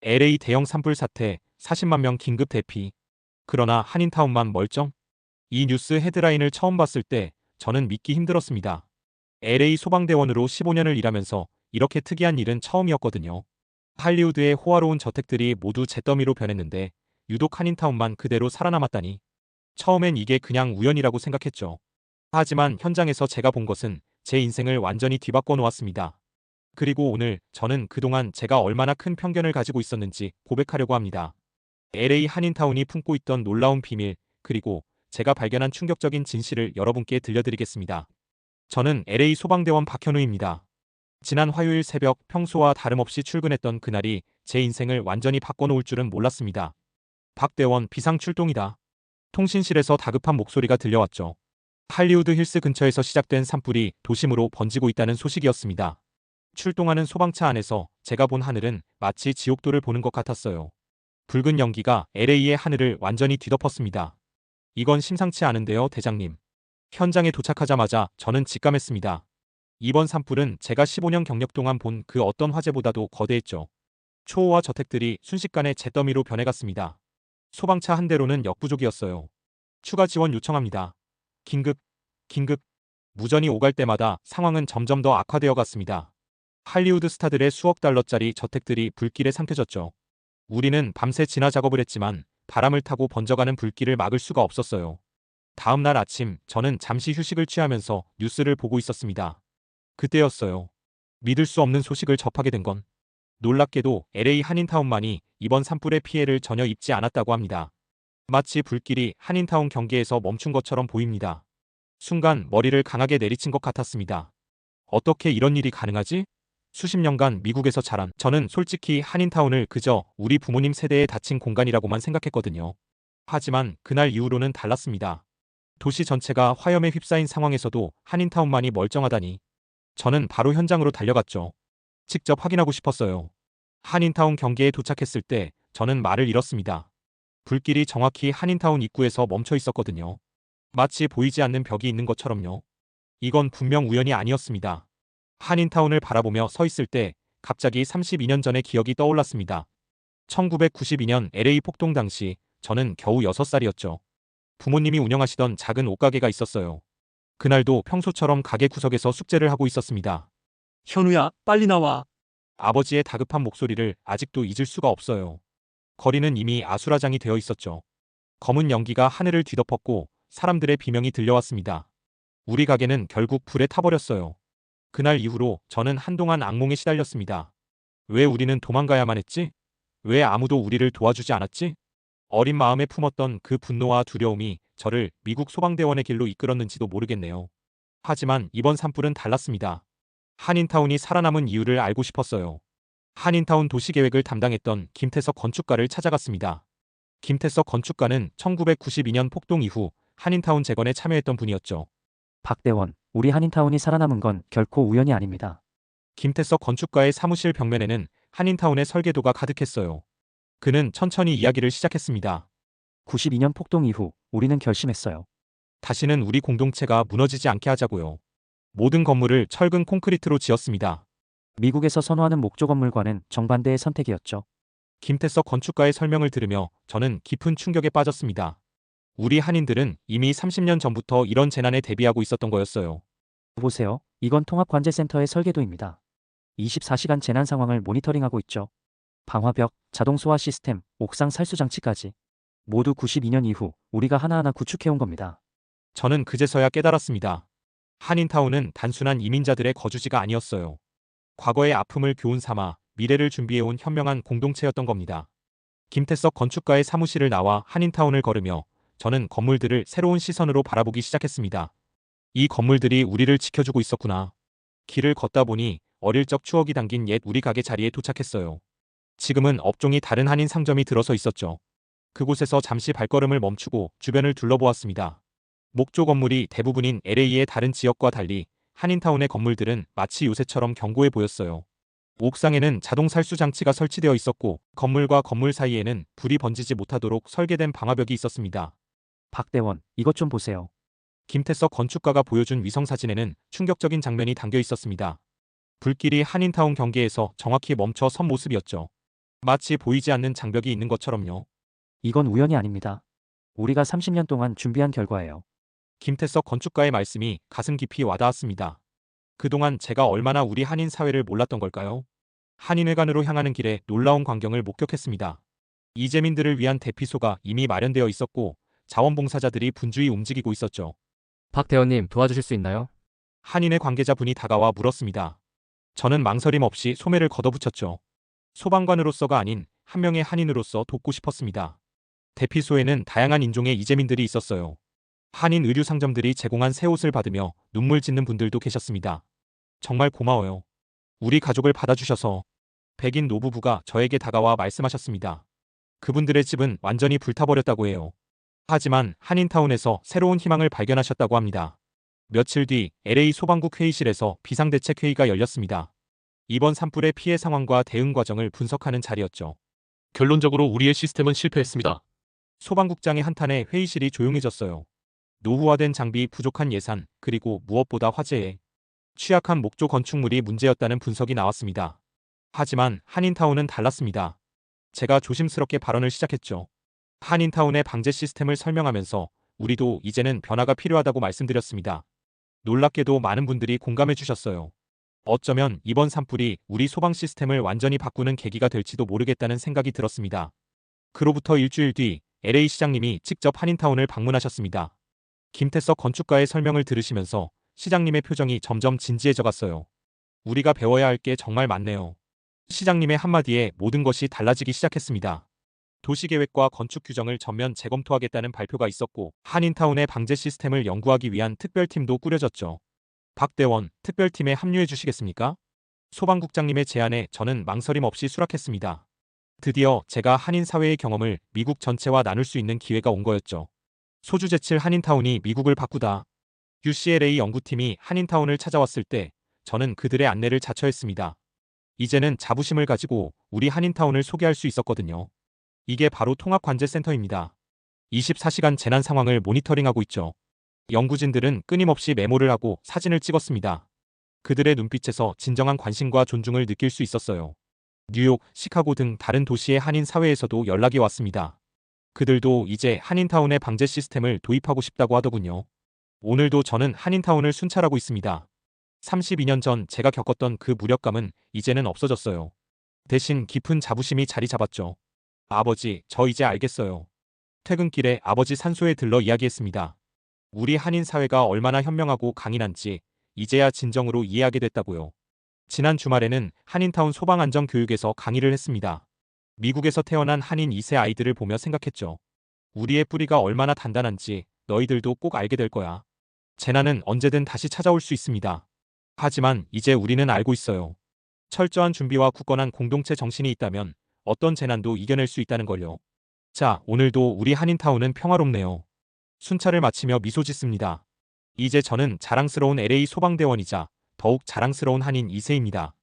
LA 대형 산불 사태, 40만 명 긴급 대피. 그러나 한인타운만 멀쩡? 이 뉴스 헤드라인을 처음 봤을 때 저는 믿기 힘들었습니다. LA 소방대원으로 15년을 일하면서 이렇게 특이한 일은 처음이었거든요. 할리우드의 호화로운 저택들이 모두 잿더미로 변했는데 유독 한인타운만 그대로 살아남았다니. 처음엔 이게 그냥 우연이라고 생각했죠. 하지만 현장에서 제가 본 것은 제 인생을 완전히 뒤바꿔 놓았습니다. 그리고 오늘 저는 그동안 제가 얼마나 큰 편견을 가지고 있었는지 고백하려고 합니다. LA 한인타운이 품고 있던 놀라운 비밀, 그리고 제가 발견한 충격적인 진실을 여러분께 들려드리겠습니다. 저는 LA 소방대원 박현우입니다. 지난 화요일 새벽 평소와 다름없이 출근했던 그날이 제 인생을 완전히 바꿔놓을 줄은 몰랐습니다. 박 대원 비상 출동이다. 통신실에서 다급한 목소리가 들려왔죠. 할리우드 힐스 근처에서 시작된 산불이 도심으로 번지고 있다는 소식이었습니다. 출동하는 소방차 안에서 제가 본 하늘은 마치 지옥도를 보는 것 같았어요. 붉은 연기가 LA의 하늘을 완전히 뒤덮었습니다. 이건 심상치 않은데요, 대장님. 현장에 도착하자마자 저는 직감했습니다. 이번 산불은 제가 15년 경력 동안 본 그 어떤 화재보다도 거대했죠. 초호화 저택들이 순식간에 잿더미로 변해갔습니다. 소방차 한 대로는 역부족이었어요. 추가 지원 요청합니다. 긴급, 긴급. 무전이 오갈 때마다 상황은 점점 더 악화되어 갔습니다. 할리우드 스타들의 수억 달러짜리 저택들이 불길에 삼켜졌죠. 우리는 밤새 진화 작업을 했지만 바람을 타고 번져가는 불길을 막을 수가 없었어요. 다음 날 아침 저는 잠시 휴식을 취하면서 뉴스를 보고 있었습니다. 그때였어요. 믿을 수 없는 소식을 접하게 된 건. 놀랍게도 LA 한인타운만이 이번 산불의 피해를 전혀 입지 않았다고 합니다. 마치 불길이 한인타운 경계에서 멈춘 것처럼 보입니다. 순간 머리를 강하게 내리친 것 같았습니다. 어떻게 이런 일이 가능하지? 수십 년간 미국에서 자란 저는 솔직히 한인타운을 그저 우리 부모님 세대에 닫힌 공간이라고만 생각했거든요. 하지만 그날 이후로는 달랐습니다. 도시 전체가 화염에 휩싸인 상황에서도 한인타운만이 멀쩡하다니. 저는 바로 현장으로 달려갔죠. 직접 확인하고 싶었어요. 한인타운 경계에 도착했을 때 저는 말을 잃었습니다. 불길이 정확히 한인타운 입구에서 멈춰 있었거든요. 마치 보이지 않는 벽이 있는 것처럼요. 이건 분명 우연이 아니었습니다. 한인타운을 바라보며 서 있을 때 갑자기 32년 전의 기억이 떠올랐습니다. 1992년 LA 폭동 당시 저는 겨우 6살이었죠. 부모님이 운영하시던 작은 옷가게가 있었어요. 그날도 평소처럼 가게 구석에서 숙제를 하고 있었습니다. 현우야, 빨리 나와. 아버지의 다급한 목소리를 아직도 잊을 수가 없어요. 거리는 이미 아수라장이 되어 있었죠. 검은 연기가 하늘을 뒤덮었고 사람들의 비명이 들려왔습니다. 우리 가게는 결국 불에 타버렸어요. 그날 이후로 저는 한동안 악몽에 시달렸습니다. 왜 우리는 도망가야만 했지? 왜 아무도 우리를 도와주지 않았지? 어린 마음에 품었던 그 분노와 두려움이 저를 미국 소방대원의 길로 이끌었는지도 모르겠네요. 하지만 이번 산불은 달랐습니다. 한인타운이 살아남은 이유를 알고 싶었어요. 한인타운 도시계획을 담당했던 김태석 건축가를 찾아갔습니다. 김태석 건축가는 1992년 폭동 이후 한인타운 재건에 참여했던 분이었죠. 박대원, 우리 한인타운이 살아남은 건 결코 우연이 아닙니다. 김태석 건축가의 사무실 벽면에는 한인타운의 설계도가 가득했어요. 그는 천천히 이야기를 시작했습니다. 92년 폭동 이후 우리는 결심했어요. 다시는 우리 공동체가 무너지지 않게 하자고요. 모든 건물을 철근 콘크리트로 지었습니다. 미국에서 선호하는 목조 건물과는 정반대의 선택이었죠. 김태석 건축가의 설명을 들으며 저는 깊은 충격에 빠졌습니다. 우리 한인들은 이미 30년 전부터 이런 재난에 대비하고 있었던 거였어요. 보세요. 이건 통합관제센터의 설계도입니다. 24시간 재난 상황을 모니터링하고 있죠. 방화벽, 자동 소화 시스템, 옥상 살수 장치까지. 모두 92년 이후 우리가 하나하나 구축해온 겁니다. 저는 그제서야 깨달았습니다. 한인타운은 단순한 이민자들의 거주지가 아니었어요. 과거의 아픔을 교훈 삼아 미래를 준비해온 현명한 공동체였던 겁니다. 김태석 건축가의 사무실을 나와 한인타운을 걸으며 저는 건물들을 새로운 시선으로 바라보기 시작했습니다. 이 건물들이 우리를 지켜주고 있었구나. 길을 걷다 보니 어릴 적 추억이 담긴 옛 우리 가게 자리에 도착했어요. 지금은 업종이 다른 한인 상점이 들어서 있었죠. 그곳에서 잠시 발걸음을 멈추고 주변을 둘러보았습니다. 목조 건물이 대부분인 LA의 다른 지역과 달리 한인타운의 건물들은 마치 요새처럼 견고해 보였어요. 옥상에는 자동 살수 장치가 설치되어 있었고 건물과 건물 사이에는 불이 번지지 못하도록 설계된 방화벽이 있었습니다. 박대원, 이것 좀 보세요. 김태석 건축가가 보여준 위성사진에는 충격적인 장면이 담겨 있었습니다. 불길이 한인타운 경계에서 정확히 멈춰 선 모습이었죠. 마치 보이지 않는 장벽이 있는 것처럼요. 이건 우연이 아닙니다. 우리가 30년 동안 준비한 결과예요. 김태석 건축가의 말씀이 가슴 깊이 와닿았습니다. 그동안 제가 얼마나 우리 한인 사회를 몰랐던 걸까요? 한인회관으로 향하는 길에 놀라운 광경을 목격했습니다. 이재민들을 위한 대피소가 이미 마련되어 있었고 자원봉사자들이 분주히 움직이고 있었죠. 박 대원님 도와주실 수 있나요? 한인회 관계자분이 다가와 물었습니다. 저는 망설임 없이 소매를 걷어붙였죠. 소방관으로서가 아닌 한 명의 한인으로서 돕고 싶었습니다. 대피소에는 다양한 인종의 이재민들이 있었어요. 한인 의류 상점들이 제공한 새 옷을 받으며 눈물 짓는 분들도 계셨습니다. 정말 고마워요. 우리 가족을 받아주셔서. 백인 노부부가 저에게 다가와 말씀하셨습니다. 그분들의 집은 완전히 불타버렸다고 해요. 하지만 한인타운에서 새로운 희망을 발견하셨다고 합니다. 며칠 뒤 LA 소방국 회의실에서 비상대책회의가 열렸습니다. 이번 산불의 피해 상황과 대응 과정을 분석하는 자리였죠. 결론적으로 우리의 시스템은 실패했습니다. 소방국장의 한탄에 회의실이 조용해졌어요. 노후화된 장비, 부족한 예산, 그리고 무엇보다 화재에 취약한 목조 건축물이 문제였다는 분석이 나왔습니다. 하지만 한인타운은 달랐습니다. 제가 조심스럽게 발언을 시작했죠. 한인타운의 방제 시스템을 설명하면서 우리도 이제는 변화가 필요하다고 말씀드렸습니다. 놀랍게도 많은 분들이 공감해 주셨어요. 어쩌면 이번 산불이 우리 소방 시스템을 완전히 바꾸는 계기가 될지도 모르겠다는 생각이 들었습니다. 그로부터 일주일 뒤 LA 시장님이 직접 한인타운을 방문하셨습니다. 김태석 건축가의 설명을 들으시면서 시장님의 표정이 점점 진지해져 갔어요. 우리가 배워야 할 게 정말 많네요. 시장님의 한마디에 모든 것이 달라지기 시작했습니다. 도시계획과 건축 규정을 전면 재검토하겠다는 발표가 있었고 한인타운의 방제 시스템을 연구하기 위한 특별팀도 꾸려졌죠. 박대원, 특별팀에 합류해 주시겠습니까? 소방국장님의 제안에 저는 망설임 없이 수락했습니다. 드디어 제가 한인 사회의 경험을 미국 전체와 나눌 수 있는 기회가 온 거였죠. 소주제칠 한인타운이 미국을 바꾸다. UCLA 연구팀이 한인타운을 찾아왔을 때 저는 그들의 안내를 자처했습니다. 이제는 자부심을 가지고 우리 한인타운을 소개할 수 있었거든요. 이게 바로 통합관제센터입니다. 24시간 재난 상황을 모니터링하고 있죠. 연구진들은 끊임없이 메모를 하고 사진을 찍었습니다. 그들의 눈빛에서 진정한 관심과 존중을 느낄 수 있었어요. 뉴욕, 시카고 등 다른 도시의 한인 사회에서도 연락이 왔습니다. 그들도 이제 한인타운의 방제 시스템을 도입하고 싶다고 하더군요. 오늘도 저는 한인타운을 순찰하고 있습니다. 32년 전 제가 겪었던 그 무력감은 이제는 없어졌어요. 대신 깊은 자부심이 자리 잡았죠. 아버지, 저 이제 알겠어요. 퇴근길에 아버지 산소에 들러 이야기했습니다. 우리 한인 사회가 얼마나 현명하고 강인한지 이제야 진정으로 이해하게 됐다고요. 지난 주말에는 한인타운 소방안전교육에서 강의를 했습니다. 미국에서 태어난 한인 2세 아이들을 보며 생각했죠. 우리의 뿌리가 얼마나 단단한지 너희들도 꼭 알게 될 거야. 재난은 언제든 다시 찾아올 수 있습니다. 하지만 이제 우리는 알고 있어요. 철저한 준비와 굳건한 공동체 정신이 있다면 어떤 재난도 이겨낼 수 있다는 걸요. 자, 오늘도 우리 한인타운은 평화롭네요. 순찰을 마치며 미소 짓습니다. 이제 저는 자랑스러운 LA 소방대원이자 더욱 자랑스러운 한인 2세입니다.